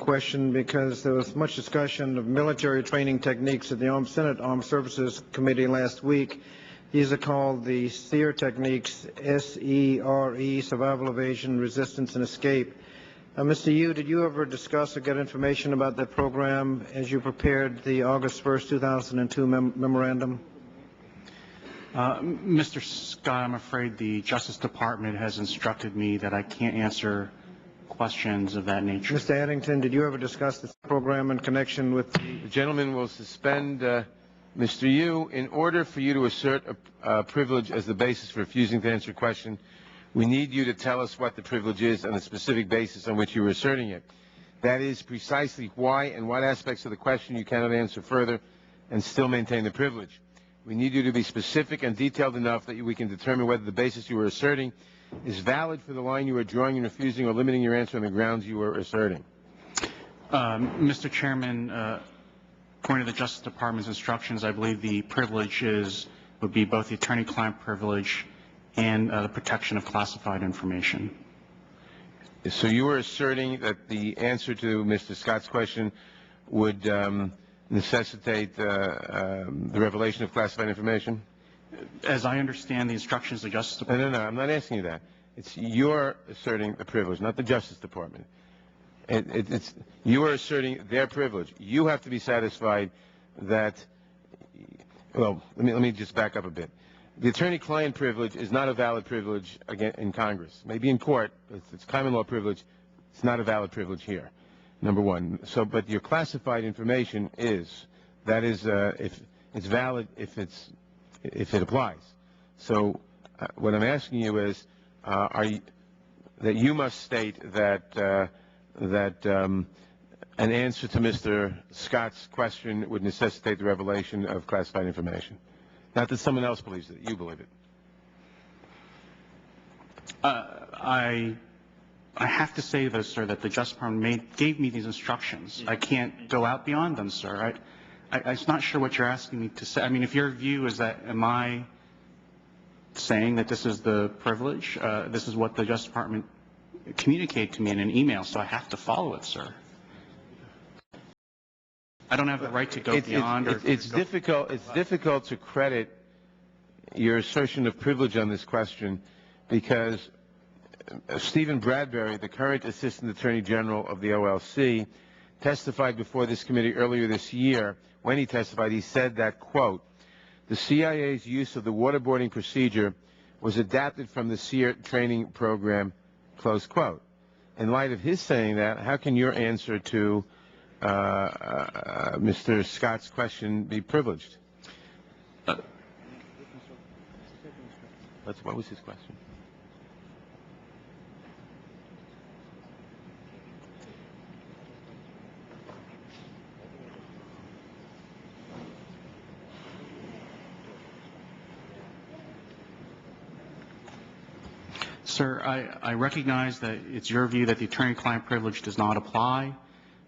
question because there was much discussion of military training techniques at the Senate Armed Services Committee last week. These are called the SERE techniques, S-E-R-E, survival, evasion, resistance, and escape. Mr. Yu, did you ever discuss or get information about that program as you prepared the August 1st, 2002 memorandum? Mr. Scott, I'm afraid the Justice Department has instructed me that I can't answer questions of that nature. Mr. Addington, did you ever discuss this program in connection with The gentleman will suspend Mr. Yu. In order for you to assert a privilege as the basis for refusing to answer a question, we need you to tell us what the privilege is and the specific basis on which you are asserting it. That is precisely why and what aspects of the question you cannot answer further and still maintain the privilege. We need you to be specific and detailed enough that we can determine whether the basis you are asserting is valid for the line you are drawing and refusing or limiting your answer on the grounds you are asserting. Mr. Chairman, according to the Justice Department's instructions, I believe the privilege would be both the attorney-client privilege and the protection of classified information. So you are asserting that the answer to Mr. Scott's question would necessitate the revelation of classified information? As I understand the instructions of the Justice Department. No, I'm not asking you that. It's you're asserting the privilege, not the Justice Department. You are asserting their privilege. You have to be satisfied that, well, let me just back up a bit. The attorney-client privilege is not a valid privilege in Congress. Maybe in court, it's common law privilege. It's not a valid privilege here, number one. So, but your classified information is. That is, if it's valid, if it applies. So, what I'm asking you is, that you must state that an answer to Mr. Scott's question would necessitate the revelation of classified information. Not that someone else believes it. You believe it. I have to say, though, sir, that the Justice Department gave me these instructions. I can't go out beyond them, sir. I'm not sure what you're asking me to say. I mean, if your view is that, am I saying that this is the privilege? This is what the Justice Department communicated to me in an email, so I have to follow it, sir. I don't have the right to go beyond. It's difficult to credit your assertion of privilege on this question because Stephen Bradbury, the current Assistant Attorney General of the OLC, testified before this committee earlier this year. When he testified, he said that, quote, the CIA's use of the waterboarding procedure was adapted from the SERE training program, close quote. In light of his saying that, how can your answer to Mr. Scott's question be privileged? What was his question? Sir, I recognize that it's your view that the attorney-client privilege does not apply.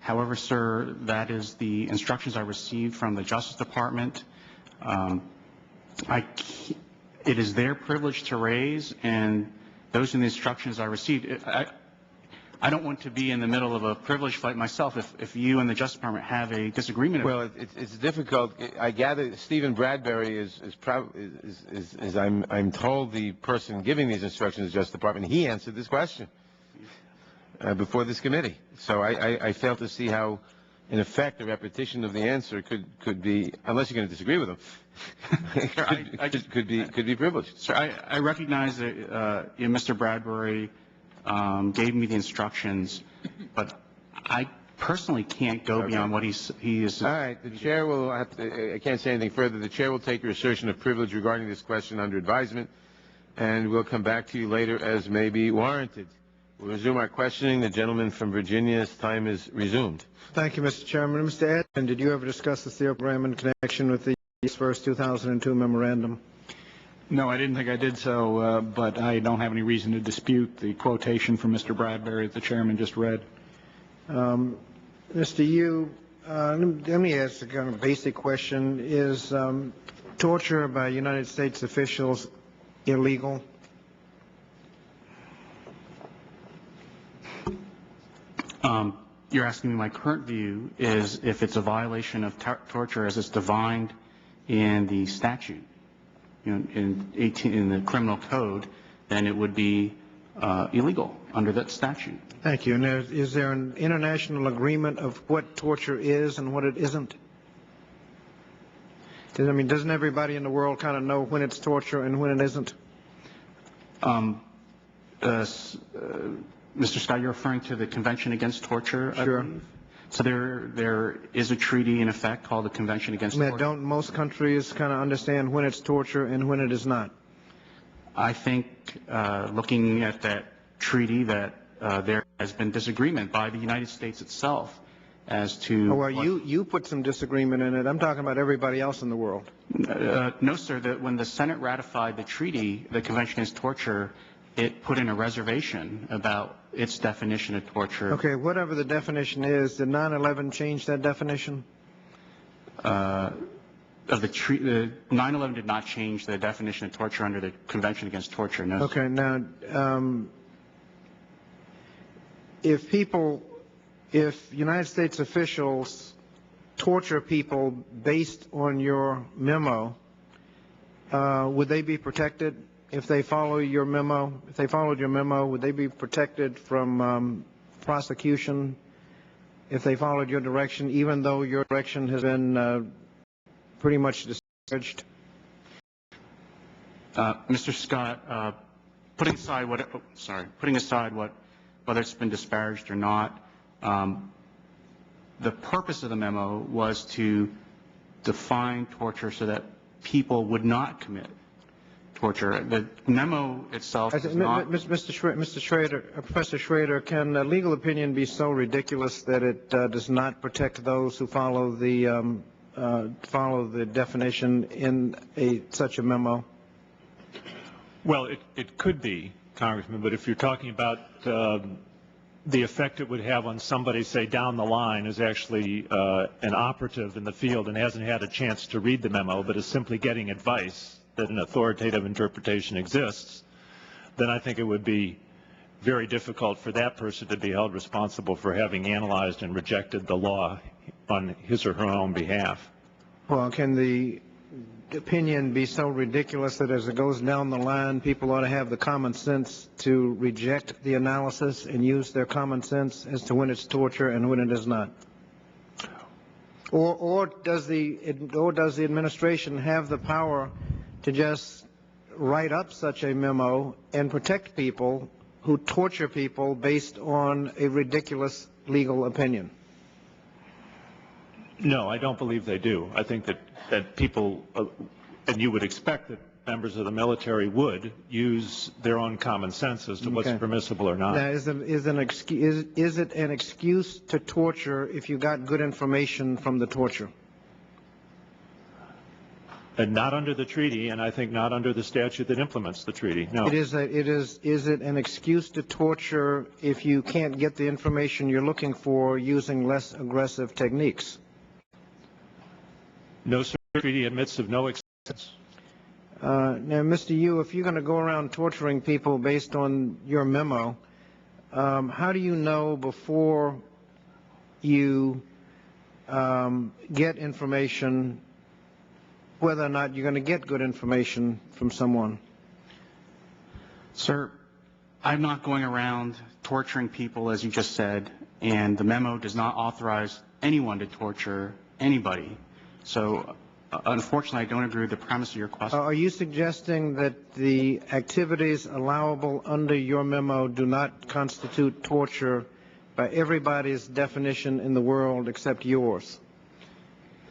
However, sir, that is the instructions I received from the Justice Department. It is their privilege to raise, and those are the instructions I received. I don't want to be in the middle of a privilege fight myself if you and the Justice Department have a disagreement. Well, it's difficult. I gather Stephen Bradbury is I'm told the person giving these instructions is the Justice Department. He answered this question before this committee. So I fail to see how, in effect, a repetition of the answer could be, unless you're going to disagree with him, could be privileged. Sir, I recognize that Mr. Bradbury gave me the instructions, but I personally can't go beyond what he is. All right. The chair will have to, I can't say anything further. The chair will take your assertion of privilege regarding this question under advisement, and we'll come back to you later as may be warranted. We'll resume our questioning. The gentleman from Virginia's time is resumed. Thank you, Mr. Chairman. Mr. Addington, did you ever discuss the SERE program in connection with the first 2002 memorandum? No, I didn't think I did so, but I don't have any reason to dispute the quotation from Mr. Bradbury that the chairman just read. Mr. Yu, let me ask a kind of basic question. Is torture by United States officials illegal? You're asking me my current view is if it's a violation of torture as it's defined in the statute, in the criminal code, then it would be illegal under that statute. Thank you. And is there an international agreement of what torture is and what it isn't? Doesn't everybody in the world kind of know when it's torture and when it isn't? Mr. Scott, you're referring to the Convention Against Torture, I Sure. believe? So there is a treaty in effect called the Convention Against Torture. Don't most countries kind of understand when it's torture and when it is not? I think, looking at that treaty, that there has been disagreement by the United States itself as to... Oh, well, you put some disagreement in it. I'm talking about everybody else in the world. No, sir. That when the Senate ratified the treaty, the Convention Against Torture, it put in a reservation about its definition of torture. Okay, whatever the definition is, did 9/11 change that definition? Of the 9/11 did not change the definition of torture under the Convention Against Torture. No. Okay, now, if United States officials torture people based on your memo, would they be protected if they follow your memo? If they followed your memo, would they be protected from prosecution if they followed your direction, even though your direction has been pretty much discouraged? Mr. Scott, putting aside whether it's been disparaged or not, the purpose of the memo was to define torture so that people would not commit torture. The memo itself is not... Professor Schrader, can a legal opinion be so ridiculous that it does not protect those who follow the definition in such a memo? Well, it could be, Congressman, but if you're talking about the effect it would have on somebody, say, down the line who's actually an operative in the field and hasn't had a chance to read the memo but is simply getting advice that an authoritative interpretation exists, then I think it would be very difficult for that person to be held responsible for having analyzed and rejected the law on his or her own behalf. Well, can the opinion be so ridiculous that as it goes down the line, people ought to have the common sense to reject the analysis and use their common sense as to when it's torture and when it is not? Or does the administration have the power to just write up such a memo and protect people who torture people based on a ridiculous legal opinion? No, I don't believe they do. I think that people, and you would expect that members of the military would use their own common sense as to what's permissible or not. Now, is it an excuse to torture if you got good information from the torture? And not under the treaty, and I think not under the statute that implements the treaty. No. Is it an excuse to torture if you can't get the information you're looking for using less aggressive techniques? No, sir. The treaty admits of no exceptions. Now, Mr. Yu, if you're going to go around torturing people based on your memo, how do you know before you get information whether or not you're going to get good information from someone? Sir, I'm not going around torturing people, as you just said, and the memo does not authorize anyone to torture anybody. So, unfortunately, I don't agree with the premise of your question. Are you suggesting that the activities allowable under your memo do not constitute torture by everybody's definition in the world except yours?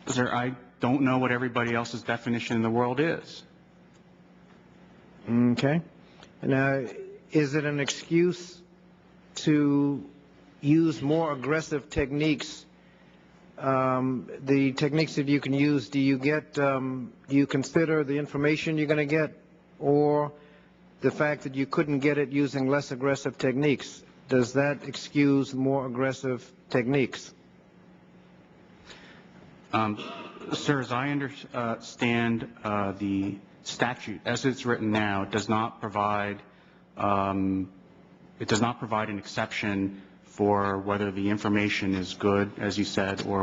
Sir, I don't know what everybody else's definition in the world is. Okay. Now, is it an excuse to use more aggressive techniques? The techniques that you can use, do you consider the information you're going to get, or the fact that you couldn't get it using less aggressive techniques? Does that excuse more aggressive techniques? Sir, as I understand the statute, as it's written now, it does not provide an exception for whether the information is good, as you said, or